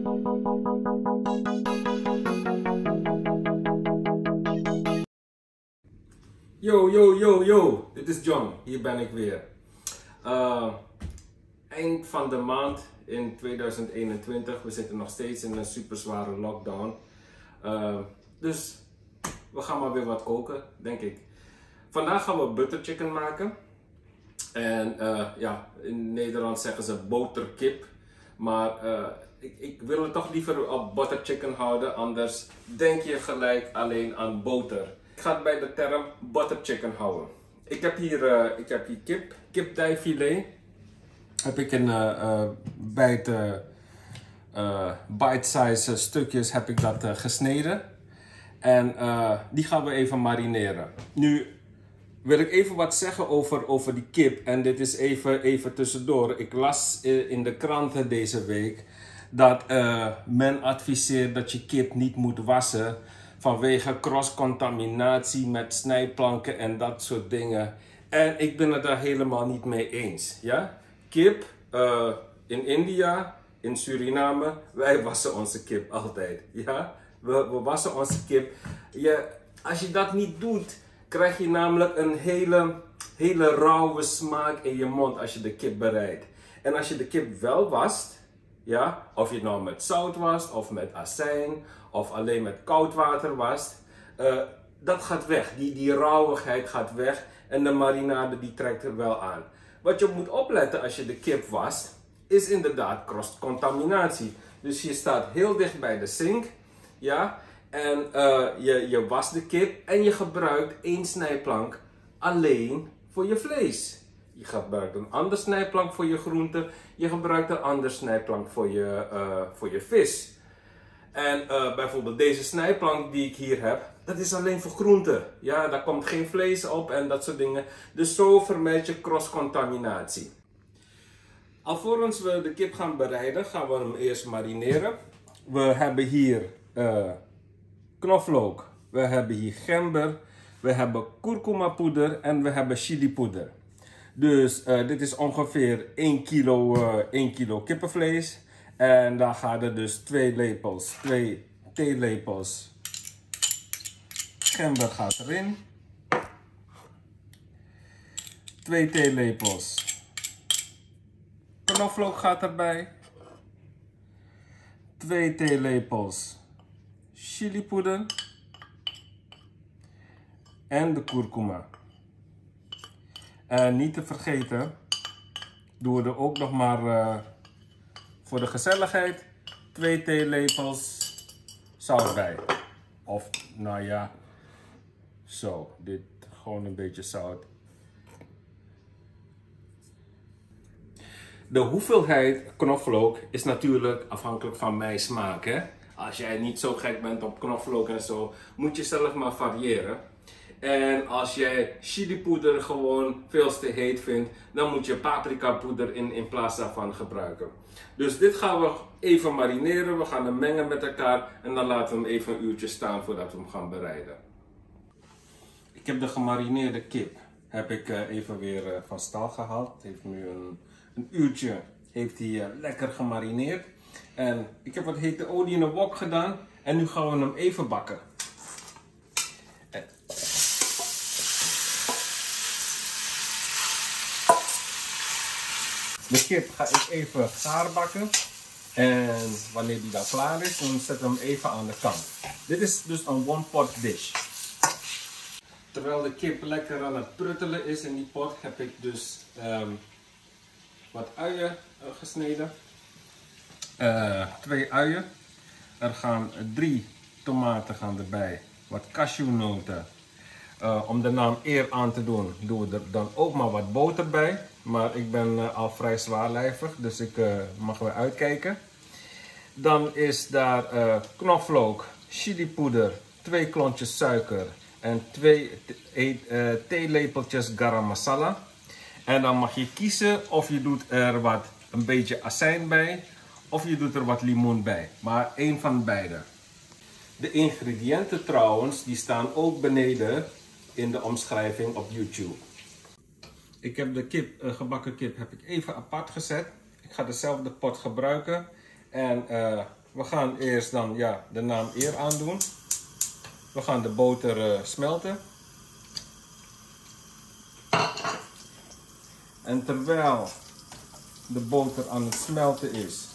Yo, yo, yo, yo, dit is John, hier ben ik weer. Eind van de maand in 2021, we zitten nog steeds in een super zware lockdown. Dus we gaan maar weer wat koken, denk ik. Vandaag gaan we butter chicken maken. En ja, in Nederland zeggen ze boterkip. Maar ik wil het toch liever op butter chicken houden, anders denk je gelijk alleen aan boter. Ik ga het bij de term butter chicken houden. Ik heb hier kipdijfilet. Heb ik in bite-size stukjes heb ik dat gesneden. En die gaan we even marineren. Nu wil ik even wat zeggen over die kip. En dit is even tussendoor. Ik las in de kranten deze week dat men adviseert dat je kip niet moet wassen vanwege cross-contaminatie met snijplanken en dat soort dingen. En ik ben het daar helemaal niet mee eens. Ja? Kip in India, in Suriname, wij wassen onze kip altijd. Ja? We wassen onze kip. Als je dat niet doet, krijg je namelijk een hele rauwe smaak in je mond als je de kip bereidt. En als je de kip wel wast, ja, of je het nou met zout wast, of met azijn, of alleen met koud water wast, dat gaat weg. Die rauwigheid gaat weg en de marinade die trekt er wel aan. Wat je moet opletten als je de kip wast, is inderdaad cross-contaminatie. Dus je staat heel dicht bij de sink, ja, en je wast de kip en je gebruikt één snijplank alleen voor je vlees. Je gebruikt een ander snijplank voor je groente. Je gebruikt een ander snijplank voor je vis. En bijvoorbeeld deze snijplank die ik hier heb, dat is alleen voor groenten. Ja, daar komt geen vlees op en dat soort dingen. Dus zo vermijd je cross-contaminatie. Alvorens we de kip gaan bereiden, gaan we hem eerst marineren. We hebben hier knoflook, we hebben hier gember, we hebben kurkumapoeder en we hebben chilipoeder. Dus dit is ongeveer 1 kilo kippenvlees. En daar gaan er dus 2 theelepels gember gaat erin. 2 theelepels knoflook gaat erbij. 2 theelepels chilipoeder. En de kurkuma. En niet te vergeten, doen we er ook nog maar voor de gezelligheid 2 theelepels zout bij. Of nou ja, zo, dit gewoon een beetje zout. De hoeveelheid knoflook is natuurlijk afhankelijk van mijn smaak. Hè? Als jij niet zo gek bent op knoflook en zo, moet je zelf maar variëren. En als jij chilipoeder gewoon veel te heet vindt, dan moet je paprikapoeder in plaats daarvan gebruiken. Dus dit gaan we even marineren, we gaan hem mengen met elkaar en dan laten we hem even een uurtje staan voordat we hem gaan bereiden. Ik heb de gemarineerde kip even weer van stal gehaald. Het heeft nu een uurtje lekker gemarineerd. En ik heb wat hete olie in een wok gedaan en nu gaan we hem even bakken. De kip ga ik even gaar bakken. En wanneer die dan klaar is, dan zetten we hem even aan de kant. Dit is dus een one-pot dish. Terwijl de kip lekker aan het pruttelen is in die pot, heb ik dus wat uien gesneden. 2 uien. Er gaan 3 tomaten erbij. Wat cashewnoten. Om de naam eer aan te doen, doen we er dan ook maar wat boter bij. Maar ik ben al vrij zwaarlijvig, dus ik mag weer uitkijken. Dan is daar knoflook, chilipoeder, 2 klontjes suiker en 2 theelepeltjes garam masala. En dan mag je kiezen of je doet er een beetje azijn bij of je doet er wat limoen bij. Maar één van beide. De ingrediënten trouwens, die staan ook beneden in de omschrijving op YouTube. Ik heb de gebakken kip heb ik even apart gezet. Ik ga dezelfde pot gebruiken. En we gaan eerst dan de naam eer aandoen. We gaan de boter smelten. En terwijl de boter aan het smelten is,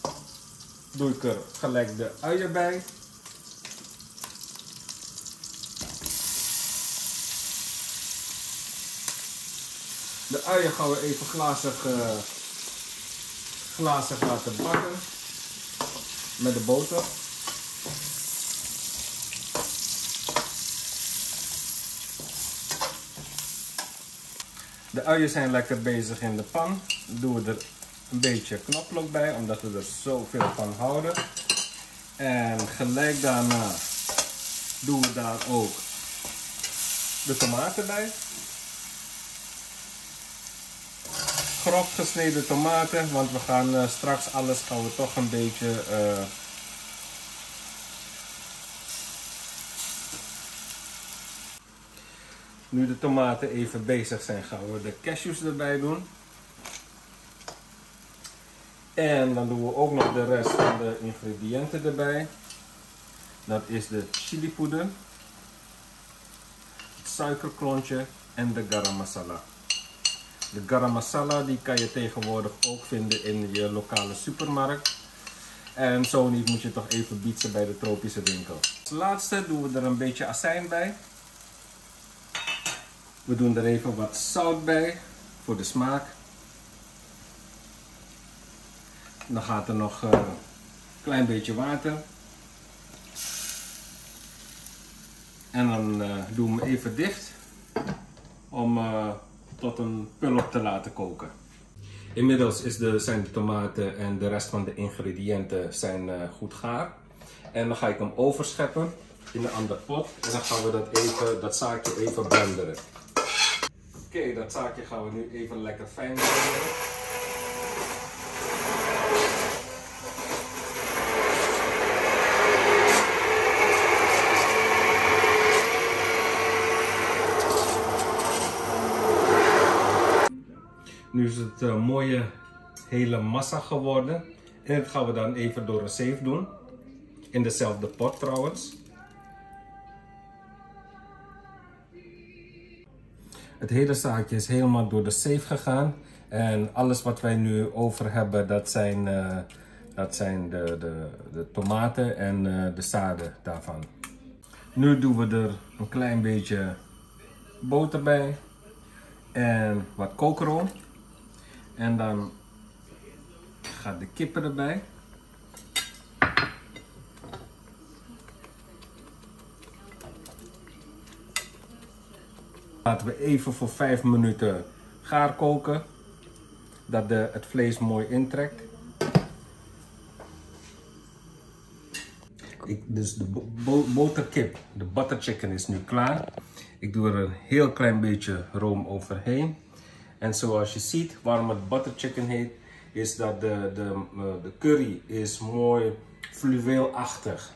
doe ik er gelijk de uien bij. De uien gaan we even glazig laten bakken met de boter. De uien zijn lekker bezig in de pan. Dan doen we er een beetje knoflook bij, omdat we er zoveel van houden. En gelijk daarna doen we daar ook de tomaten bij. Grof gesneden tomaten, want we gaan straks alles toch een beetje nu de tomaten even bezig zijn, gaan we de cashews erbij doen. En dan doen we ook nog de rest van de ingrediënten erbij. Dat is de chilipoeder, het suikerklontje en de garam masala. De garam masala die kan je tegenwoordig ook vinden in je lokale supermarkt. En zo niet moet je toch even bietsen bij de tropische winkel. Als laatste doen we er een beetje azijn bij. We doen er even wat zout bij voor de smaak. Dan gaat er nog een klein beetje water. En dan doen we hem even dicht om tot een pulp te laten koken. Inmiddels zijn de tomaten en de rest van de ingrediënten goed gaar. En dan ga ik hem overscheppen in een ander pot. En dan gaan we dat zaakje even blenderen. Oké, dat zaakje gaan we nu even lekker fijn blenderen. Nu is het een mooie hele massa geworden. En dat gaan we dan even door een zeef doen. In dezelfde pot trouwens. Het hele zaakje is helemaal door de zeef gegaan. En alles wat wij nu over hebben, dat zijn de tomaten en de zaden daarvan. Nu doen we er een klein beetje boter bij. En wat kookroom. En dan gaat de kippen erbij. Laten we even voor 5 minuten gaar koken. Dat het vlees mooi intrekt. Dus de boterkip, de butter chicken is nu klaar. Ik doe er een heel klein beetje room overheen. En zoals je ziet, waarom het butter chicken heet, is dat de curry is mooi fluweelachtig.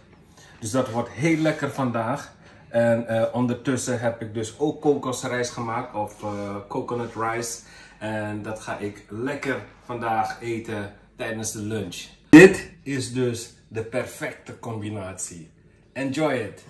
Dus dat wordt heel lekker vandaag. En ondertussen heb ik dus ook kokosrijst gemaakt, of coconut rice. En dat ga ik lekker vandaag eten tijdens de lunch. Dit is dus de perfecte combinatie. Enjoy it!